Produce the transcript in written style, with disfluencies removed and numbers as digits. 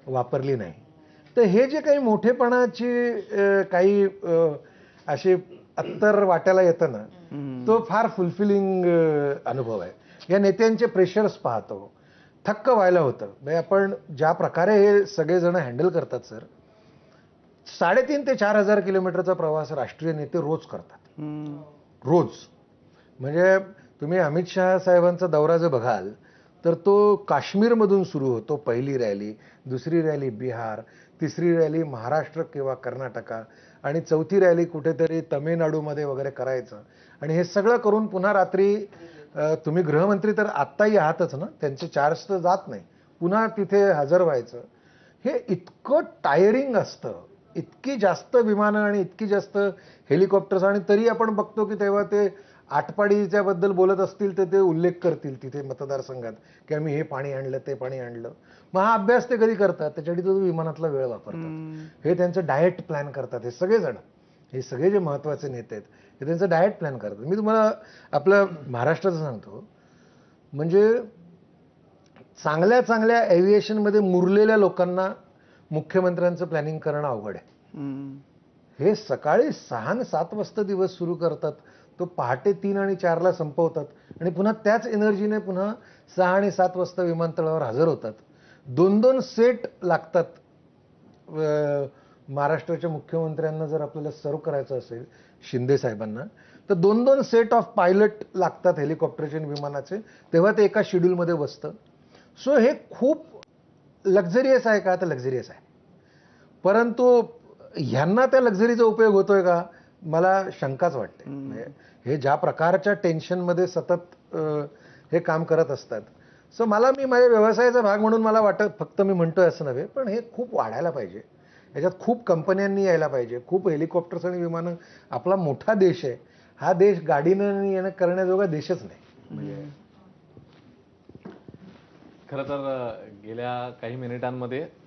वापरली नाही. तर हे जे काही मोठेपणाची काही अशी अत्तर वाट्याला येतं ना, तो फार फुलफिलिंग अनुभव आहे. या नेत्यांचे प्रेशर्स पाहतो, थक्क व्हायला होतं. म्हणजे आपण ज्या प्रकारे हे सगळेजण हँडल करतात सर, 3,500 ते 4,000 किलोमीटरचा प्रवास राष्ट्रीय नेते रोज करतात. रोज. म्हणजे तुम्ही अमित शहा साहेबांचा दौरा जर बघाल तर तो काश्मीरमधून सुरू होतो. पहिली रॅली, दुसरी रॅली बिहार, तिसरी रॅली महाराष्ट्र किंवा कर्नाटका आणि चौथी रॅली कुठेतरी तमिळनाडूमध्ये वगैरे करायचं. आणि हे सगळं करून पुन्हा रात्री तुम्ही गृहमंत्री तर आत्ताही आहातच ना, त्यांचे चार्ज तर जात नाही, पुन्हा तिथे हजर व्हायचं. हे इतकं टायरिंग असतं, इतकी जास्त विमानं आणि इतकी जास्त हेलिकॉप्टर्स. आणि तरी आपण बघतो की तेव्हा ते आटपाडीच्या बद्दल बोलत असतील तर ते उल्लेख करतील तिथे मतदारसंघात की आम्ही हे पाणी आणलं, ते पाणी आणलं. मग हा अभ्यास ते कधी करतात? त्याच्यासाठी तो विमानातला वेळ वापरतात. हे त्यांचं डाएट प्लॅन करतात. हे सगळेजण, हे सगळे जे महत्वाचे नेते आहेत हे त्यांचं डाएट प्लॅन करतात. मी तुम्हाला आपलं महाराष्ट्राचं सांगतो. म्हणजे चांगल्या चांगल्या एव्हिएशनमध्ये मुरलेल्या लोकांना मुख्यमंत्र्यांचं प्लॅनिंग करणं अवघड आहे. हे सकाळी 6 आणि 7 वाजता दिवस सुरू करतात, तो पहाटे 3 आणि 4ला संपवतात आणि पुन्हा त्याच एनर्जीने पुन्हा 6 आणि 7 वाजता विमानतळावर हजर होतात. 2-2 सेट लागतात. महाराष्ट्राच्या मुख्यमंत्र्यांना जर आपल्याला सर्व करायचं असेल शिंदे साहेबांना, तर 2-2 सेट ऑफ पायलट लागतात हेलिकॉप्टरचे आणि विमानाचे, तेव्हा ते एका शेड्यूलमध्ये बसतं. सो हे खूप लक्झरियस आहे का? तर लक्झरियस आहे. परंतु ह्यांना त्या लक्झरीचा उपयोग होतोय का? मला शंकाच वाटते. म्हणजे हे ज्या प्रकारच्या टेन्शनमध्ये सतत हे काम करत असतात. सो मी माझ्या व्यवसायाचा भाग म्हणून मला वाटत, फक्त मी म्हणतोय असं नव्हे, पण हे खूप वाढायला पाहिजे. याच्यात खूप कंपन्यांनी यायला पाहिजे, खूप हेलिकॉप्टर्स आणि विमानं. आपला मोठा देश आहे. हा देश गाडीनं येणं करण्याजोगा देशच नाही. म्हणजे खरं तर गेल्या काही मिनिटांमध्ये